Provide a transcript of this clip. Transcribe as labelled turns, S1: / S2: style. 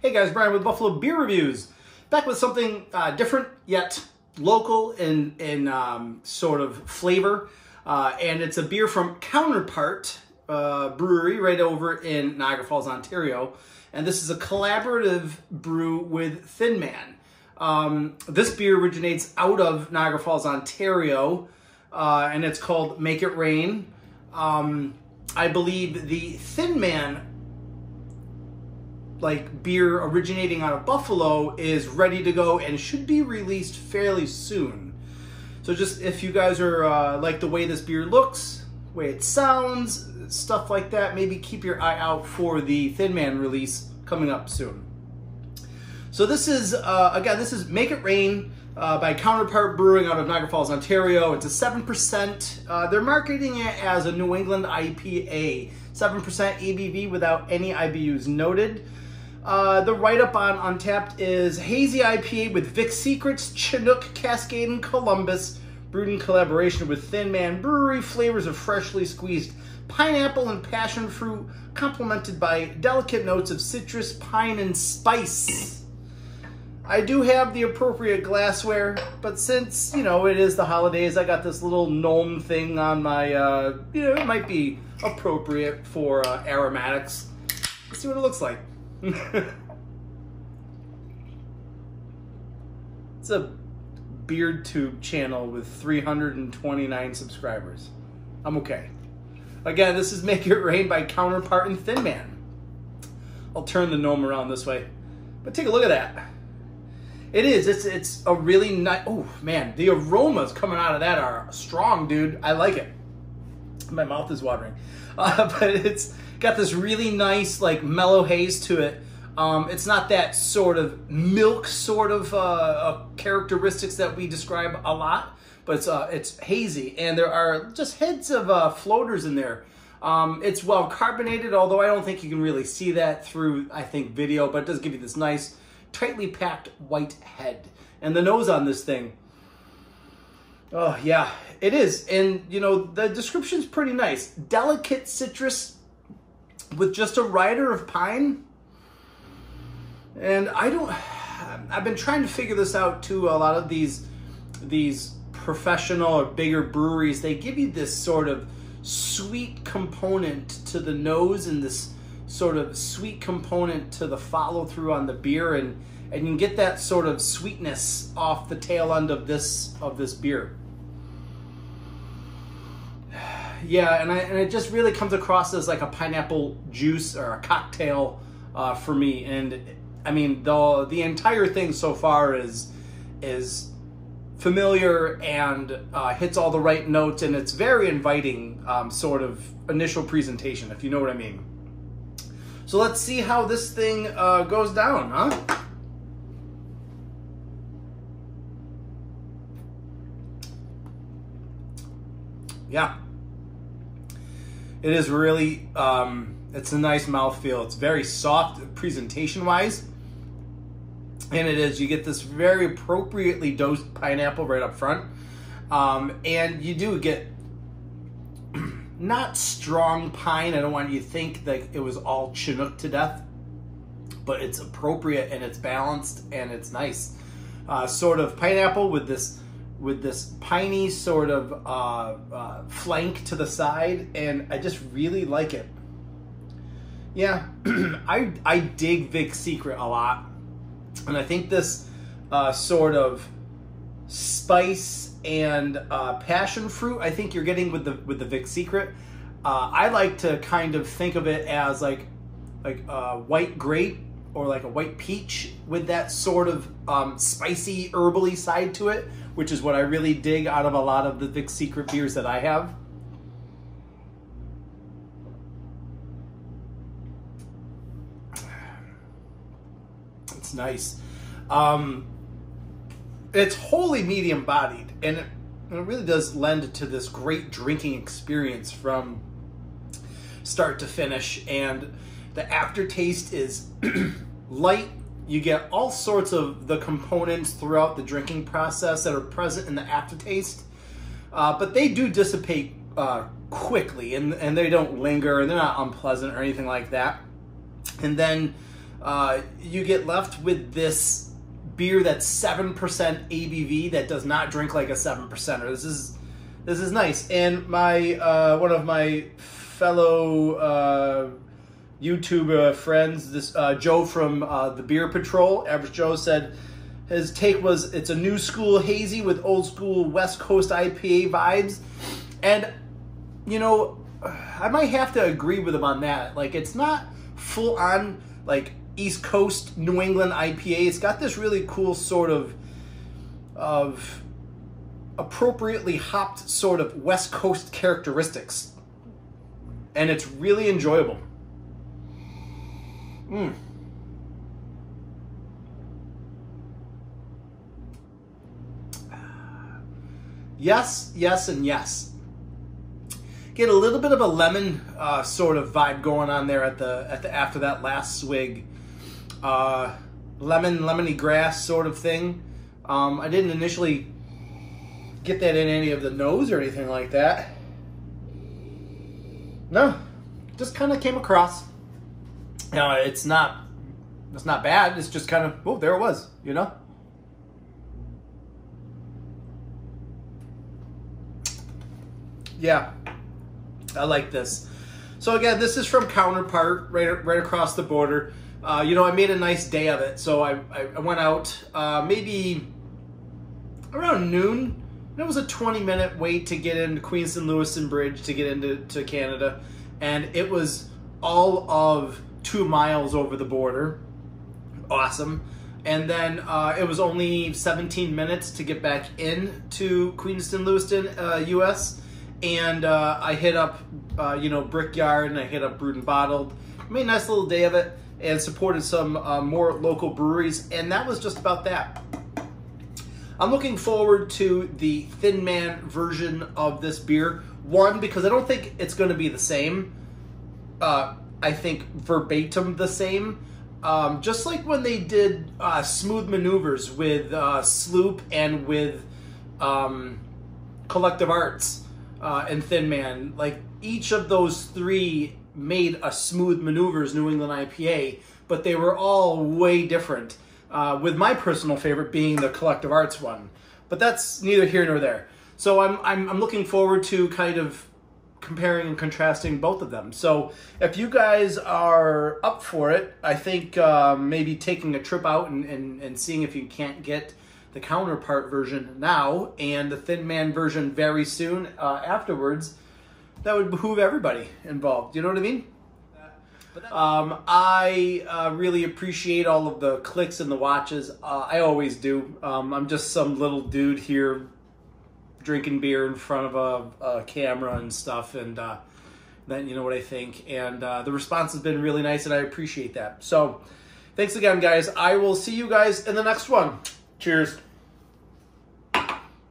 S1: Hey guys, Brian with Buffalo Beer Reviews. Back with something different yet local in sort of flavor. And it's a beer from Counterpart Brewery right over in Niagara Falls, Ontario. And this is a collaborative brew with Thin Man. This beer originates out of Niagara Falls, Ontario, and it's called Make It Rain. I believe the Thin Man beer originating out of Buffalo is ready to go and should be released fairly soon. So just if you guys are like the way this beer looks, the way it sounds, stuff like that, maybe keep your eye out for the Thin Man release coming up soon. So this is, again, this is Make It Rain by Counterpart Brewing out of Niagara Falls, Ontario. It's a 7%. They're marketing it as a New England IPA. 7% ABV without any IBUs noted. The write-up on Untappd is Hazy IPA with Vic Secrets, Chinook, Cascade, and Columbus, brewed in collaboration with Thin Man Brewery. Flavors of freshly squeezed pineapple and passion fruit, complemented by delicate notes of citrus, pine, and spice. I do have the appropriate glassware, but since, you know, it is the holidays, I got this little gnome thing on my, you know, it might be appropriate for aromatics. Let's see what it looks like. It's a beard tube channel with 329 subscribers. I'm okay. Again, this is Make It Rain by Counterpart and Thin Man. I'll turn the gnome around this way, but take a look at that. It is, it's a really nice, oh man, the aromas coming out of that are strong, dude. I like it. My mouth is watering. But it's got this really nice, like, mellow haze to it. It's not that sort of milk sort of characteristics that we describe a lot, but it's hazy, and there are just heads of floaters in there. It's well carbonated, although I don't think you can really see that through, I think, video, but it does give you this nice, tightly packed white head. And the nose on this thing, oh yeah, it is. And you know, the description's pretty nice. Delicate citrus with just a rider of pine. And I've been trying to figure this out too. A lot of these professional or bigger breweries, they give you this sort of sweet component to the nose and this sort of sweet component to the follow through on the beer, and you can get that sort of sweetness off the tail end of this beer. Yeah, and it just really comes across as like a pineapple juice or a cocktail for me. And I mean, the entire thing so far is familiar and hits all the right notes, and it's very inviting sort of initial presentation, if you know what I mean. So let's see how this thing goes down, huh? Yeah. It is really, it's a nice mouthfeel. It's very soft presentation-wise. And it is, you get this very appropriately dosed pineapple right up front. And you do get not strong pine. I don't want you to think that it was all Chinook to death, but it's appropriate and it's balanced and it's nice. Sort of pineapple with this piney sort of flank to the side, and I just really like it. Yeah, I dig Vic Secret a lot, and I think this sort of spice and passion fruit, I think you're getting with the Vic Secret. I like to kind of think of it as like white grape or like a white peach with that sort of spicy, herbally side to it, which is what I really dig out of a lot of the Vic Secret beers that I have. It's nice. It's wholly medium bodied, and it really does lend to this great drinking experience from start to finish. And the aftertaste is light. You get all sorts of the components throughout the drinking process that are present in the aftertaste, but they do dissipate quickly, and they don't linger, and they're not unpleasant or anything like that. And then you get left with this beer that's 7% ABV that does not drink like a 7%er. This is nice. And my one of my fellow YouTube friends, this Joe from the Beer Patrol, Average Joe, said his take was it's a new school hazy with old school West Coast IPA vibes. And, you know, I might have to agree with him on that. Like, it's not full on, like, East Coast New England IPA. It's got this really cool sort of appropriately hopped sort of West Coast characteristics. And it's really enjoyable. Yes, yes, and yes. Get a little bit of a lemon sort of vibe going on there at the after that last swig. Lemony grass sort of thing. I didn't initially get that in any of the nose or anything like that. No, just kind of came across. It's not bad. It's just kind of, oh, there it was, you know? Yeah, I like this. So again, this is from Counterpart, right across the border. You know, I made a nice day of it. So I went out maybe around noon. It was a 20-minute wait to get into Queenston-Lewiston Bridge to get into Canada. And it was all of 2 miles over the border. Awesome. And then it was only 17 minutes to get back into Queenston-Lewiston, US. And I hit up, you know, Brickyard, and I hit up Brewed and Bottled. Made a nice little day of it and supported some more local breweries. And that was just about that. I'm looking forward to the Thin Man version of this beer. One, because I don't think it's going to be the same. I think verbatim the same. Just like when they did Smooth Maneuvers with Sloop and with Collective Arts and Thin Man. Like, each of those three made a Smooth Maneuvers New England IPA, but they were all way different. With my personal favorite being the Collective Arts one. But that's neither here nor there. So I'm looking forward to kind of comparing and contrasting both of them. So if you guys are up for it, I think maybe taking a trip out and seeing if you can't get the Counterpart version now and the Thin Man version very soon afterwards, that would behoove everybody involved. You know what I mean? I really appreciate all of the clicks and the watches. I always do. I'm just some little dude here drinking beer in front of a camera and stuff, and then you know what I think. And the response has been really nice, and I appreciate that. So thanks again, guys. I will see you guys in the next one. Cheers.